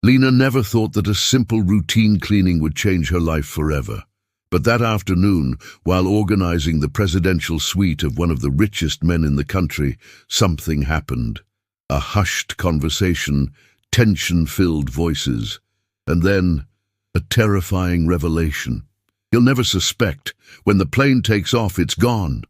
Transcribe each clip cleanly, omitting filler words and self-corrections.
Lena never thought that a simple routine cleaning would change her life forever. But that afternoon, while organizing the presidential suite of one of the richest men in the country, something happened. A hushed conversation, tension-filled voices, and then a terrifying revelation. He'll never suspect. When the plane takes off, it's gone.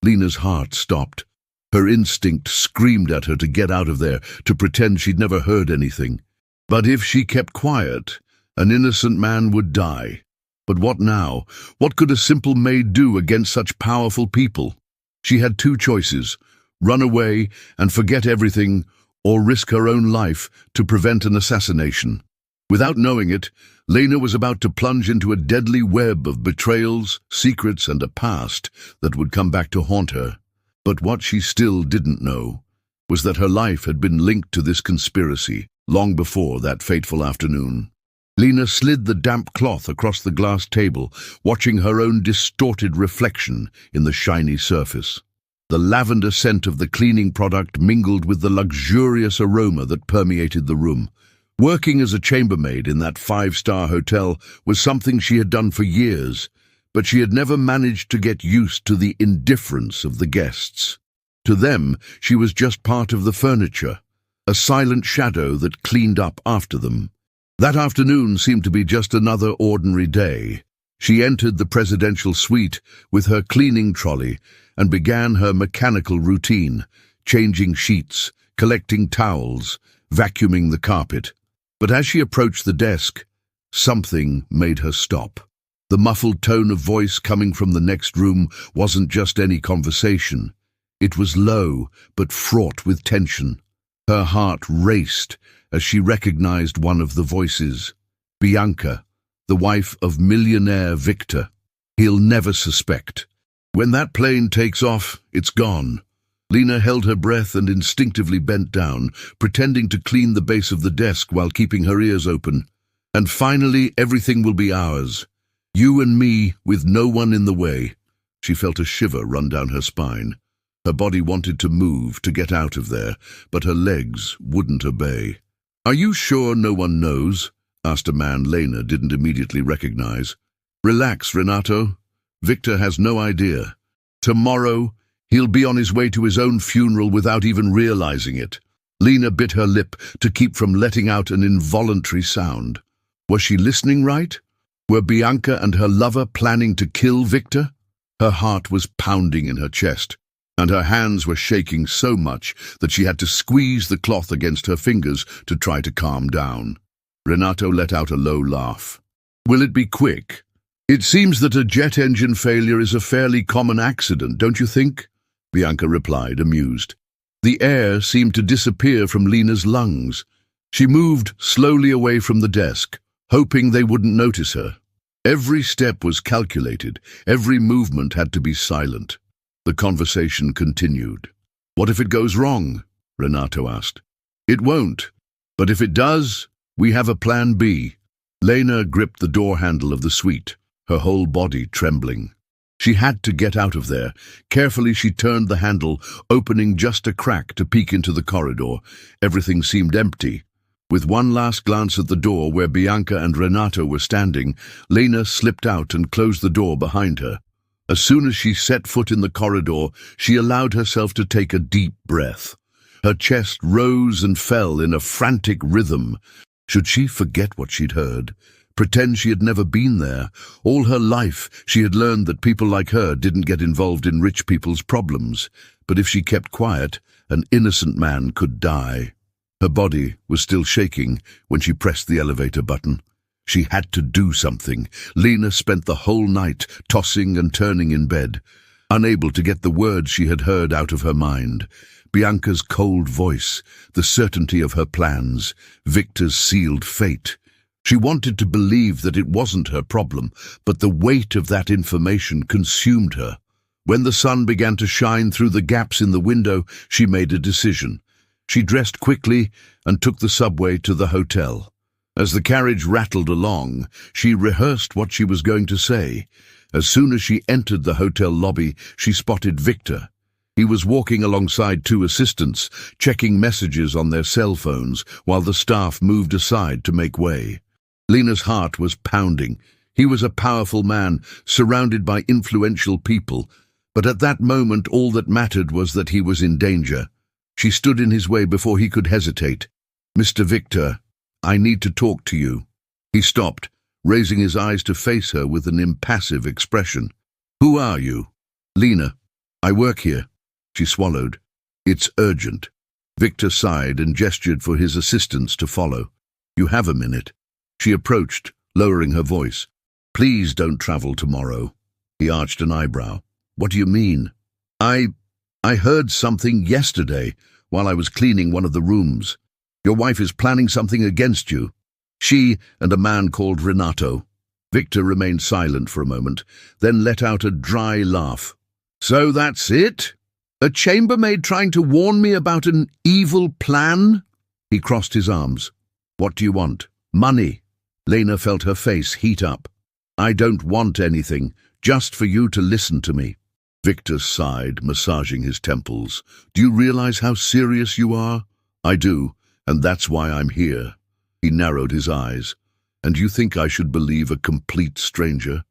Lena's heart stopped. Her instinct screamed at her to get out of there, to pretend she'd never heard anything. But if she kept quiet, an innocent man would die. But what now? What could a simple maid do against such powerful people? She had two choices: run away and forget everything, or risk her own life to prevent an assassination. Without knowing it, Lena was about to plunge into a deadly web of betrayals, secrets, and a past that would come back to haunt her. But what she still didn't know was that her life had been linked to this conspiracy long before that fateful afternoon. Lena slid the damp cloth across the glass table, watching her own distorted reflection in the shiny surface. The lavender scent of the cleaning product mingled with the luxurious aroma that permeated the room. Working as a chambermaid in that five-star hotel was something she had done for years, but she had never managed to get used to the indifference of the guests. To them, she was just part of the furniture, a silent shadow that cleaned up after them. That afternoon seemed to be just another ordinary day. She entered the presidential suite with her cleaning trolley and began her mechanical routine, changing sheets, collecting towels, vacuuming the carpet. But as she approached the desk, something made her stop. The muffled tone of voice coming from the next room wasn't just any conversation. It was low, but fraught with tension. Her heart raced as she recognized one of the voices. Bianca, the wife of Millionaire Victor. He'll never suspect. When that plane takes off, it's gone. Lena held her breath and instinctively bent down, pretending to clean the base of the desk while keeping her ears open. And finally, everything will be ours. You and me, with no one in the way. She felt a shiver run down her spine. Her body wanted to move, to get out of there, but her legs wouldn't obey. "Are you sure no one knows?" asked a man Lena didn't immediately recognize. "Relax, Renato. Victor has no idea. Tomorrow, he'll be on his way to his own funeral without even realizing it." Lena bit her lip to keep from letting out an involuntary sound. Was she listening right? Were Bianca and her lover planning to kill Victor? Her heart was pounding in her chest, and her hands were shaking so much that she had to squeeze the cloth against her fingers to try to calm down. Renato let out a low laugh. "Will it be quick? It seems that a jet engine failure is a fairly common accident, don't you think?" Bianca replied, amused. The air seemed to disappear from Lena's lungs. She moved slowly away from the desk, hoping they wouldn't notice her. Every step was calculated, every movement had to be silent. The conversation continued. "What if it goes wrong?" Renato asked. "It won't, but if it does, we have a plan B." Lena gripped the door handle of the suite, her whole body trembling. She had to get out of there. Carefully she turned the handle, opening just a crack to peek into the corridor. Everything seemed empty. With one last glance at the door where Bianca and Renato were standing, Lena slipped out and closed the door behind her. As soon as she set foot in the corridor, she allowed herself to take a deep breath. Her chest rose and fell in a frantic rhythm. Should she forget what she'd heard? Pretend she had never been there? All her life, she had learned that people like her didn't get involved in rich people's problems. But if she kept quiet, an innocent man could die. Her body was still shaking when she pressed the elevator button. She had to do something. Lena spent the whole night tossing and turning in bed, unable to get the words she had heard out of her mind. Bianca's cold voice, the certainty of her plans, Victor's sealed fate. She wanted to believe that it wasn't her problem, but the weight of that information consumed her. When the sun began to shine through the gaps in the window, she made a decision. She dressed quickly and took the subway to the hotel. As the carriage rattled along, she rehearsed what she was going to say. As soon as she entered the hotel lobby, she spotted Victor. He was walking alongside two assistants, checking messages on their cell phones while the staff moved aside to make way. Lena's heart was pounding. He was a powerful man, surrounded by influential people, but at that moment all that mattered was that he was in danger. She stood in his way before he could hesitate. "Mr. Victor, I need to talk to you." He stopped, raising his eyes to face her with an impassive expression. "Who are you?" "Lena. I work here." She swallowed. "It's urgent." Victor sighed and gestured for his assistants to follow. "You have a minute." She approached, lowering her voice. "Please don't travel tomorrow." He arched an eyebrow. "What do you mean?" I heard something yesterday while I was cleaning one of the rooms. Your wife is planning something against you. She and a man called Renato." Victor remained silent for a moment, then let out a dry laugh. "So that's it? A chambermaid trying to warn me about an evil plan?" He crossed his arms. "What do you want?" "Money." Lena felt her face heat up. "I don't want anything, just for you to listen to me." Victor sighed, massaging his temples. "Do you realize how serious you are?" "I do, and that's why I'm here." He narrowed his eyes. "And you think I should believe a complete stranger?"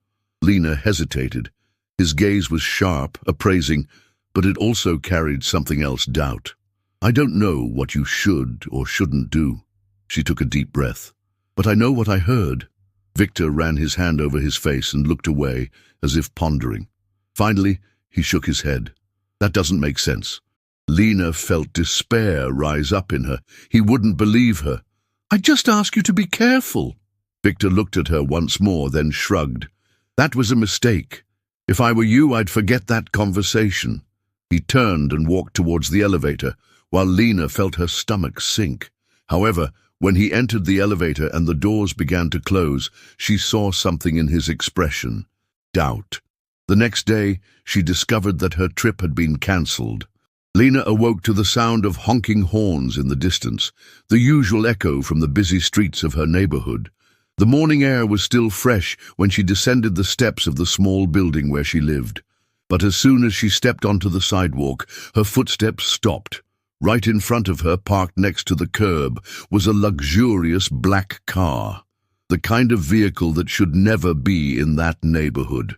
Lena hesitated. His gaze was sharp, appraising, but it also carried something else, doubt. "I don't know what you should or shouldn't do." She took a deep breath. "But I know what I heard." Victor ran his hand over his face and looked away, as if pondering. Finally, he shook his head. "That doesn't make sense." Lena felt despair rise up in her. He wouldn't believe her. "I just ask you to be careful." Victor looked at her once more, then shrugged. "That was a mistake. If I were you, I'd forget that conversation." He turned and walked towards the elevator, while Lena felt her stomach sink. However, when he entered the elevator and the doors began to close, she saw something in his expression. Doubt. The next day, she discovered that her trip had been cancelled. Lena awoke to the sound of honking horns in the distance, the usual echo from the busy streets of her neighborhood. The morning air was still fresh when she descended the steps of the small building where she lived. But as soon as she stepped onto the sidewalk, her footsteps stopped. Right in front of her, parked next to the curb, was a luxurious black car. The kind of vehicle that should never be in that neighborhood.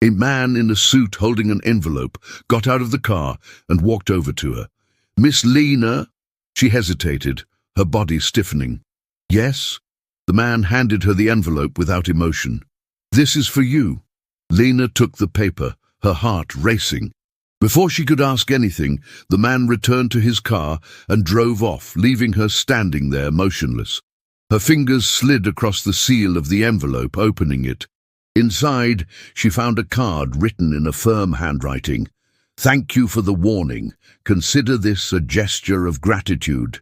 A man in a suit holding an envelope got out of the car and walked over to her. "Miss Lena?" She hesitated, her body stiffening. "Yes?" The man handed her the envelope without emotion. "This is for you." Lena took the paper, her heart racing. Before she could ask anything, the man returned to his car and drove off, leaving her standing there motionless. Her fingers slid across the seal of the envelope, opening it. Inside, she found a card written in a firm handwriting. "Thank you for the warning. Consider this a gesture of gratitude.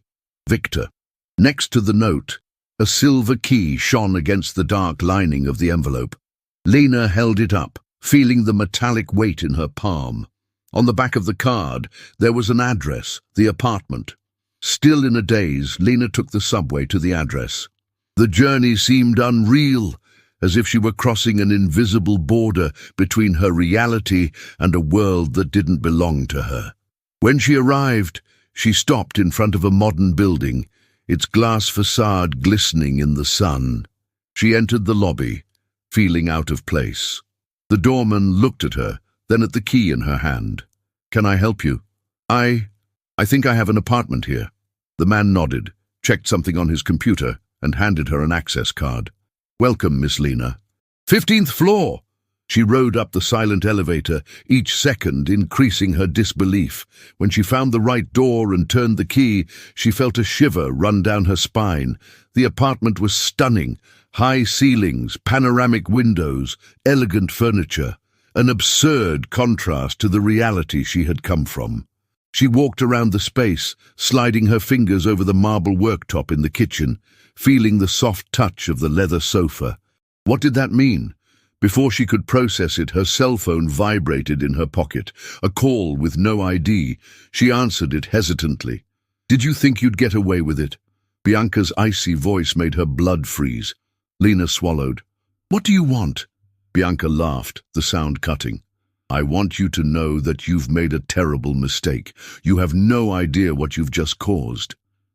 Victor." Next to the note, a silver key shone against the dark lining of the envelope. Lena held it up, feeling the metallic weight in her palm. On the back of the card, there was an address, the apartment. Still in a daze, Lena took the subway to the address. The journey seemed unreal, as if she were crossing an invisible border between her reality and a world that didn't belong to her. When she arrived, she stopped in front of a modern building, its glass facade glistening in the sun. She entered the lobby, feeling out of place. The doorman looked at her, then at the key in her hand. "Can I help you?" I think I have an apartment here." The man nodded, checked something on his computer, and handed her an access card. "Welcome, Miss Lena." 15th floor! She rode up the silent elevator, each second increasing her disbelief. When she found the right door and turned the key, she felt a shiver run down her spine. The apartment was stunning. High ceilings, panoramic windows, elegant furniture. An absurd contrast to the reality she had come from. She walked around the space, sliding her fingers over the marble worktop in the kitchen, feeling the soft touch of the leather sofa. What did that mean? Before she could process it, her cell phone vibrated in her pocket, a call with no ID. She answered it hesitantly. "Did you think you'd get away with it?" Bianca's icy voice made her blood freeze. Lena swallowed. "What do you want?" Bianca laughed, the sound cutting. I want you to know that you've made a terrible mistake. You have no idea what you've just caused.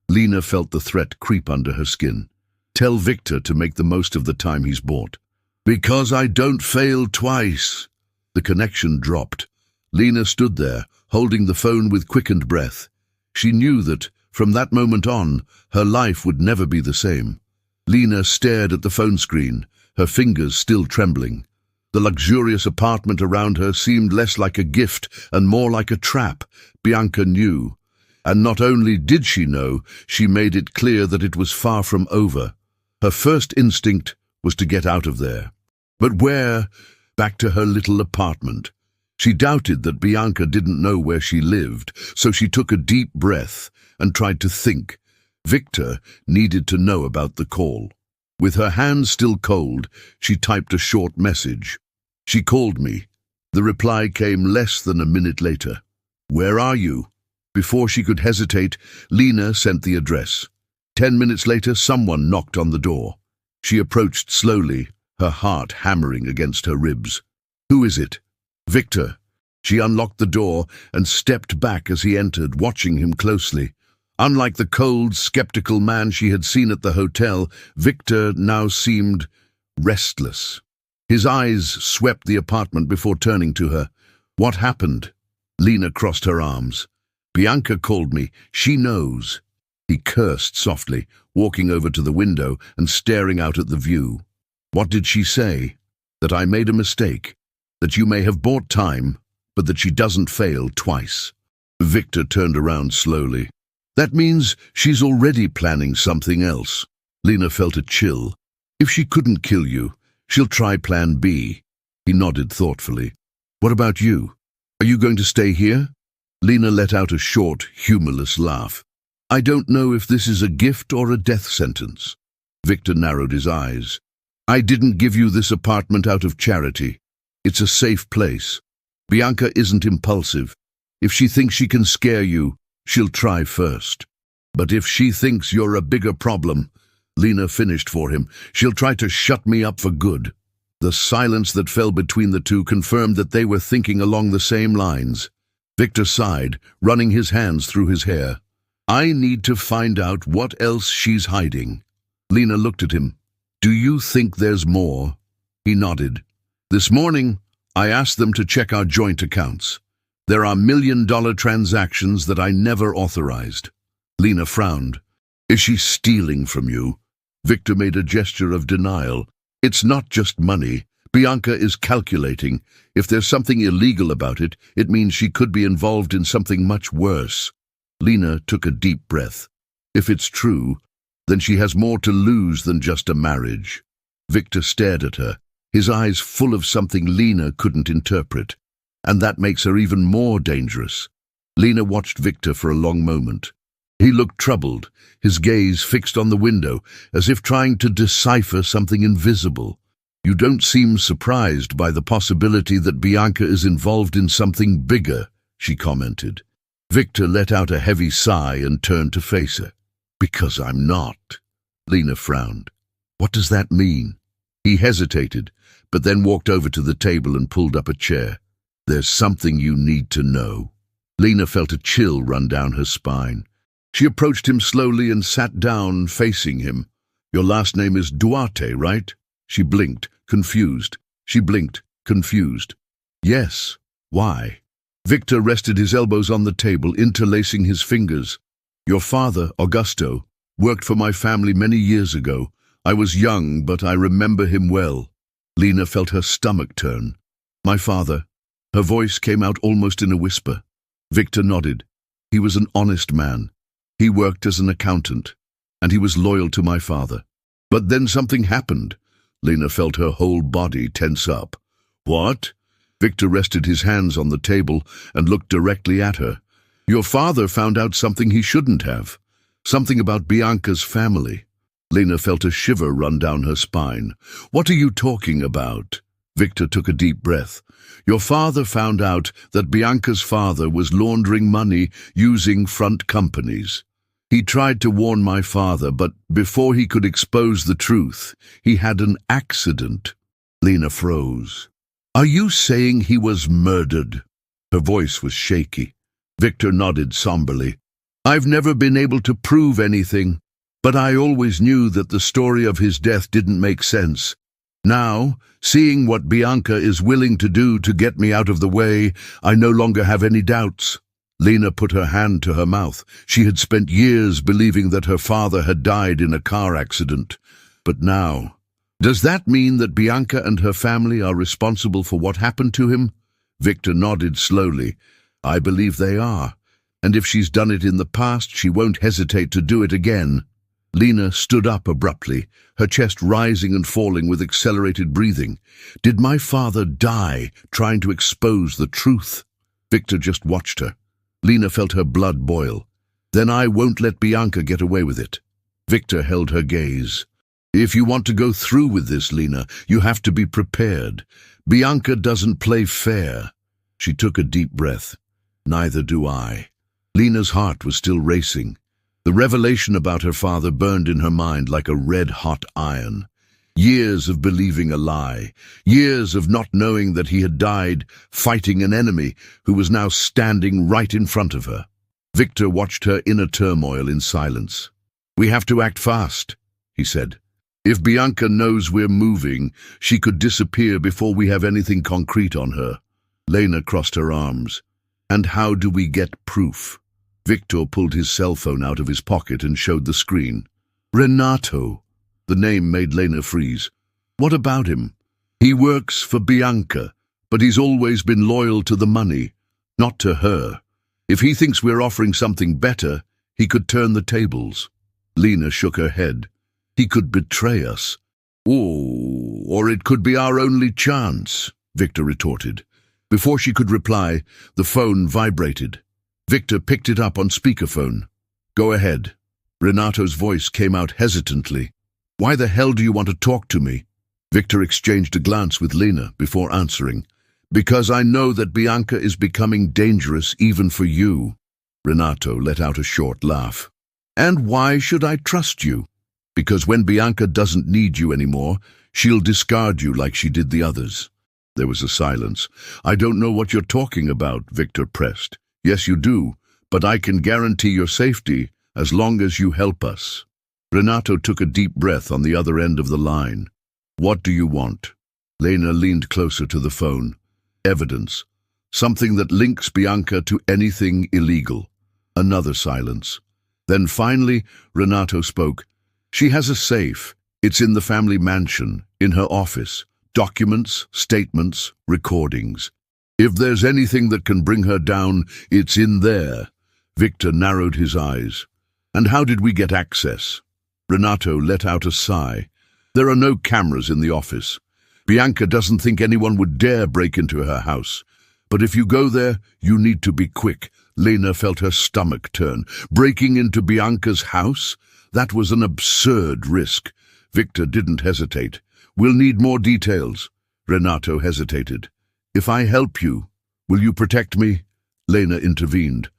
Lena felt the threat creep under her skin. Tell Victor to make the most of the time he's bought. Because I don't fail twice. The connection dropped. Lena stood there, holding the phone with quickened breath. She knew that, from that moment on, her life would never be the same. Lena stared at the phone screen, her fingers still trembling. The luxurious apartment around her seemed less like a gift and more like a trap. Bianca knew. And not only did she know, she made it clear that it was far from over. Her first instinct was to get out of there. But where? Back to her little apartment. She doubted that Bianca didn't know where she lived, so she took a deep breath and tried to think. Victor needed to know about the call. With her hands still cold, she typed a short message. She called me. The reply came less than a minute later. Where are you? Before she could hesitate, Lena sent the address. 10 minutes later, someone knocked on the door. She approached slowly, her heart hammering against her ribs. Who is it? Victor. She unlocked the door and stepped back as he entered, watching him closely. Unlike the cold, skeptical man she had seen at the hotel, Victor now seemed restless. His eyes swept the apartment before turning to her. What happened? Lena crossed her arms. Bianca called me. She knows. He cursed softly, walking over to the window and staring out at the view. What did she say? That I made a mistake. That you may have bought time, but that she doesn't fail twice. Victor turned around slowly. That means she's already planning something else. Lena felt a chill. If she couldn't kill you, she'll try plan B. He nodded thoughtfully. What about you? Are you going to stay here? Lena let out a short, humorless laugh. I don't know if this is a gift or a death sentence. Victor narrowed his eyes. I didn't give you this apartment out of charity. It's a safe place. Bianca isn't impulsive. If she thinks she can scare you, she'll try first. But if she thinks you're a bigger problem, Lena finished for him, she'll try to shut me up for good. The silence that fell between the two confirmed that they were thinking along the same lines. Victor sighed, running his hands through his hair. I need to find out what else she's hiding. Lena looked at him. Do you think there's more? He nodded. This morning, I asked them to check our joint accounts. There are million-dollar transactions that I never authorized. Lena frowned. Is she stealing from you? Victor made a gesture of denial. It's not just money. Bianca is calculating. If there's something illegal about it, it means she could be involved in something much worse. Lena took a deep breath. If it's true, then she has more to lose than just a marriage. Victor stared at her, his eyes full of something Lena couldn't interpret. And that makes her even more dangerous. Lena watched Victor for a long moment. He looked troubled, his gaze fixed on the window, as if trying to decipher something invisible. You don't seem surprised by the possibility that Bianca is involved in something bigger, she commented. Victor let out a heavy sigh and turned to face her. Because I'm not. Lena frowned. What does that mean? He hesitated, but then walked over to the table and pulled up a chair. There's something you need to know. Lena felt a chill run down her spine. She approached him slowly and sat down, facing him. Your last name is Duarte, right? She blinked, confused. She blinked, confused. Yes. Why? Victor rested his elbows on the table, interlacing his fingers. Your father, Augusto, worked for my family many years ago. I was young, but I remember him well. Lena felt her stomach turn. My father. Her voice came out almost in a whisper. Victor nodded. He was an honest man. He worked as an accountant, and he was loyal to my father. But then something happened. Lena felt her whole body tense up. What? Victor rested his hands on the table and looked directly at her. Your father found out something he shouldn't have. Something about Bianca's family. Lena felt a shiver run down her spine. What are you talking about? Victor took a deep breath. Your father found out that Bianca's father was laundering money using front companies. He tried to warn my father, but before he could expose the truth, he had an accident. Lena froze. Are you saying he was murdered? Her voice was shaky. Victor nodded somberly. I've never been able to prove anything, but I always knew that the story of his death didn't make sense. Now, seeing what Bianca is willing to do to get me out of the way, I no longer have any doubts. Lena put her hand to her mouth. She had spent years believing that her father had died in a car accident. But now, does that mean that Bianca and her family are responsible for what happened to him? Victor nodded slowly. I believe they are. And if she's done it in the past, she won't hesitate to do it again. Lena stood up abruptly, her chest rising and falling with accelerated breathing. Did my father die trying to expose the truth? Victor just watched her. Lena felt her blood boil. Then I won't let Bianca get away with it. Victor held her gaze. If you want to go through with this, Lena, you have to be prepared. Bianca doesn't play fair. She took a deep breath. Neither do I. Lena's heart was still racing. The revelation about her father burned in her mind like a red-hot iron. Years of believing a lie, years of not knowing that he had died fighting an enemy who was now standing right in front of her. Victor watched her inner turmoil in silence. We have to act fast, he said. If Bianca knows we're moving, she could disappear before we have anything concrete on her. Lena crossed her arms. And how do we get proof? Victor pulled his cell phone out of his pocket and showed the screen. Renato. The name made Lena freeze. What about him? He works for Bianca, but he's always been loyal to the money, not to her. If he thinks we're offering something better, he could turn the tables. Lena shook her head. He could betray us. Oh, or it could be our only chance, Victor retorted. Before she could reply, the phone vibrated. Victor picked it up on speakerphone. Go ahead. Renato's voice came out hesitantly. Why the hell do you want to talk to me? Victor exchanged a glance with Lena before answering. Because I know that Bianca is becoming dangerous even for you. Renato let out a short laugh. And why should I trust you? Because when Bianca doesn't need you anymore, she'll discard you like she did the others. There was a silence. I don't know what you're talking about, Victor pressed. Yes, you do, but I can guarantee your safety as long as you help us. Renato took a deep breath on the other end of the line. What do you want? Lena leaned closer to the phone. Evidence. Something that links Bianca to anything illegal. Another silence. Then finally, Renato spoke. She has a safe. It's in the family mansion, in her office. Documents, statements, recordings. If there's anything that can bring her down, it's in there. Victor narrowed his eyes. And how did we get access? Renato let out a sigh. There are no cameras in the office. Bianca doesn't think anyone would dare break into her house. But if you go there, you need to be quick. Lena felt her stomach turn. Breaking into Bianca's house? That was an absurd risk. Victor didn't hesitate. We'll need more details. Renato hesitated. If I help you, will you protect me? Lena intervened.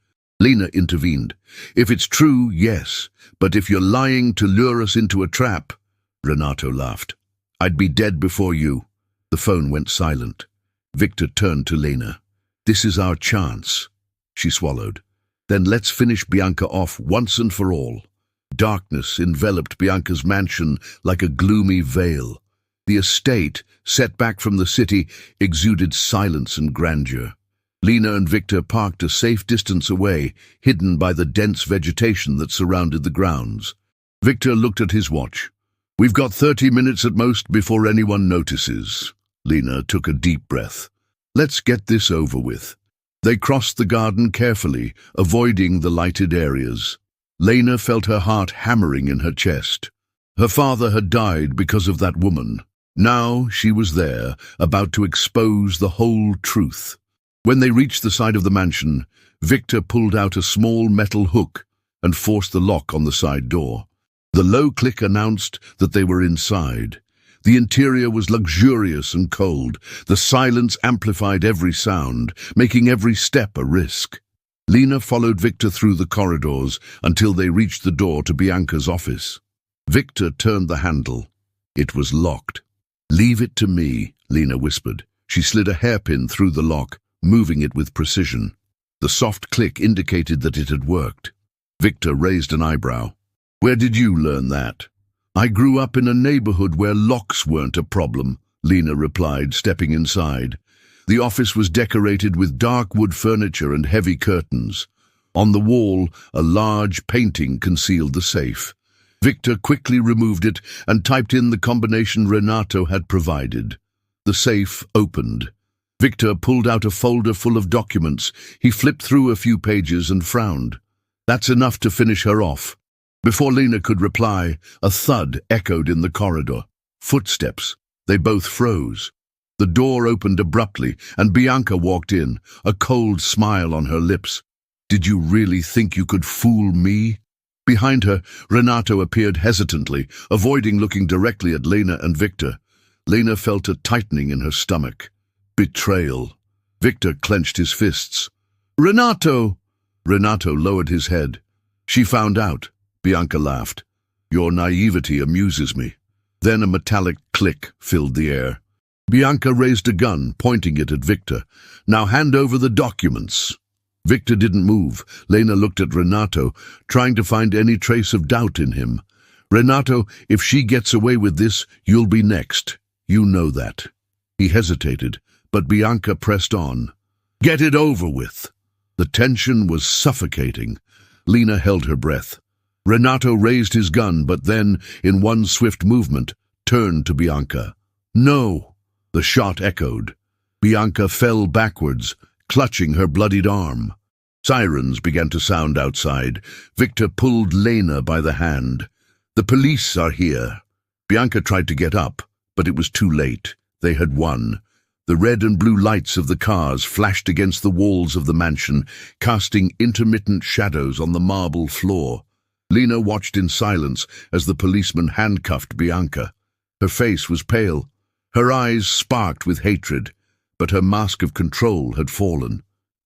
If it's true, yes. But if you're lying to lure us into a trap, Renato laughed. I'd be dead before you. The phone went silent. Victor turned to Lena. This is our chance. She swallowed. Then let's finish Bianca off once and for all. Darkness enveloped Bianca's mansion like a gloomy veil. The estate, set back from the city, exuded silence and grandeur. Lena and Victor parked a safe distance away, hidden by the dense vegetation that surrounded the grounds. Victor looked at his watch. We've got 30 minutes at most before anyone notices. Lena took a deep breath. Let's get this over with. They crossed the garden carefully, avoiding the lighted areas. Lena felt her heart hammering in her chest. Her father had died because of that woman. Now she was there, about to expose the whole truth. When they reached the side of the mansion, Victor pulled out a small metal hook and forced the lock on the side door. The low click announced that they were inside. The interior was luxurious and cold. The silence amplified every sound, making every step a risk. Lena followed Victor through the corridors until they reached the door to Bianca's office. Victor turned the handle. It was locked. Leave it to me, Lena whispered. She slid a hairpin through the lock, moving it with precision. The soft click indicated that it had worked. Victor raised an eyebrow. "Where did you learn that?" "I grew up in a neighborhood where locks weren't a problem," Lena replied, stepping inside. The office was decorated with dark wood furniture and heavy curtains. On the wall, a large painting concealed the safe. Victor quickly removed it and typed in the combination Renato had provided. The safe opened. Victor pulled out a folder full of documents. He flipped through a few pages and frowned. "That's enough to finish her off." Before Lena could reply, a thud echoed in the corridor. Footsteps. They both froze. The door opened abruptly, and Bianca walked in, a cold smile on her lips. "Did you really think you could fool me?" Behind her, Renato appeared hesitantly, avoiding looking directly at Lena and Victor. Lena felt a tightening in her stomach. Betrayal. Victor clenched his fists. "Renato!" Renato lowered his head. "She found out," Bianca laughed. "Your naivety amuses me." Then a metallic click filled the air. Bianca raised a gun, pointing it at Victor. "Now hand over the documents." Victor didn't move. Lena looked at Renato, trying to find any trace of doubt in him. "Renato, if she gets away with this, you'll be next. You know that." He hesitated, but Bianca pressed on. "Get it over with." The tension was suffocating. Lena held her breath. Renato raised his gun, but then, in one swift movement, turned to Bianca. "No!" The shot echoed. Bianca fell backwards, clutching her bloodied arm. Sirens began to sound outside. Victor pulled Lena by the hand. "The police are here." Bianca tried to get up, but it was too late. They had won. The red and blue lights of the cars flashed against the walls of the mansion, casting intermittent shadows on the marble floor. Lena watched in silence as the policeman handcuffed Bianca. Her face was pale. Her eyes sparked with hatred, but her mask of control had fallen.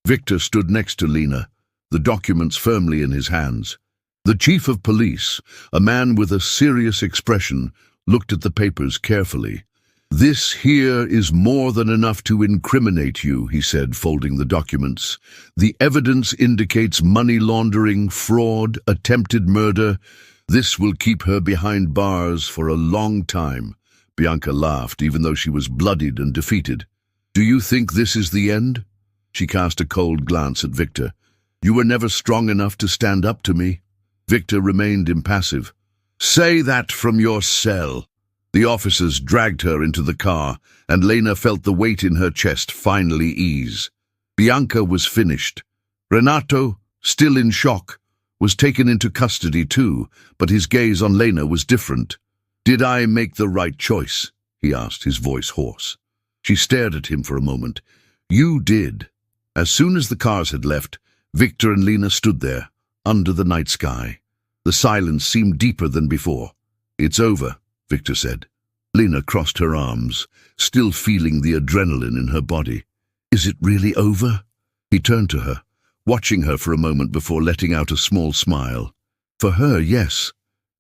Victor stood next to Lena, the documents firmly in his hands. The chief of police, a man with a serious expression, looked at the papers carefully. "This here is more than enough to incriminate you," he said, folding the documents. "The evidence indicates money laundering, fraud, attempted murder. This will keep her behind bars for a long time." Bianca laughed, even though she was bloodied and defeated. "Do you think this is the end?" She cast a cold glance at Victor. "You were never strong enough to stand up to me." Victor remained impassive. "Say that from your cell." The officers dragged her into the car, and Lena felt the weight in her chest finally ease. Bianca was finished. Renato, still in shock, was taken into custody too, but his gaze on Lena was different. "Did I make the right choice?" he asked, his voice hoarse. She stared at him for a moment. "You did." As soon as the cars had left, Victor and Lena stood there, under the night sky. The silence seemed deeper than before. "It's over," Victor said. Lena crossed her arms, still feeling the adrenaline in her body. "Is it really over?" He turned to her, watching her for a moment before letting out a small smile. "For her, yes.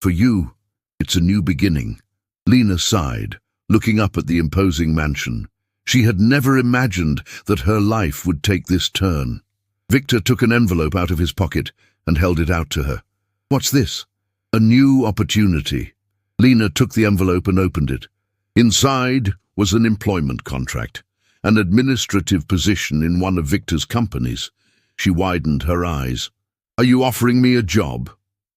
For you, it's a new beginning." Lena sighed, looking up at the imposing mansion. She had never imagined that her life would take this turn. Victor took an envelope out of his pocket and held it out to her. "What's this?" "A new opportunity." Lena took the envelope and opened it. Inside was an employment contract, an administrative position in one of Victor's companies. She widened her eyes. "Are you offering me a job?"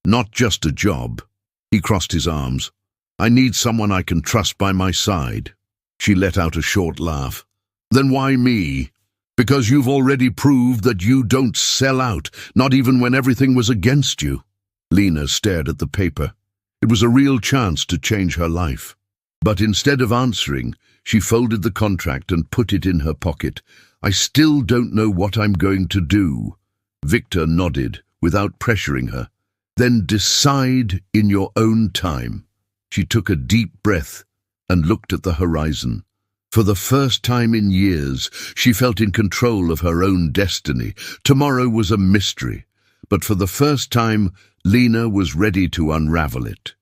"Not just a job." He crossed his arms. "I need someone I can trust by my side." She let out a short laugh. "Then why me?" "Because you've already proved that you don't sell out, not even when everything was against you." Lena stared at the paper. It was a real chance to change her life. But instead of answering, she folded the contract and put it in her pocket. "I still don't know what I'm going to do." Victor nodded, without pressuring her. "Then decide in your own time." She took a deep breath and looked at the horizon. For the first time in years, she felt in control of her own destiny. Tomorrow was a mystery, but for the first time, Lena was ready to unravel it.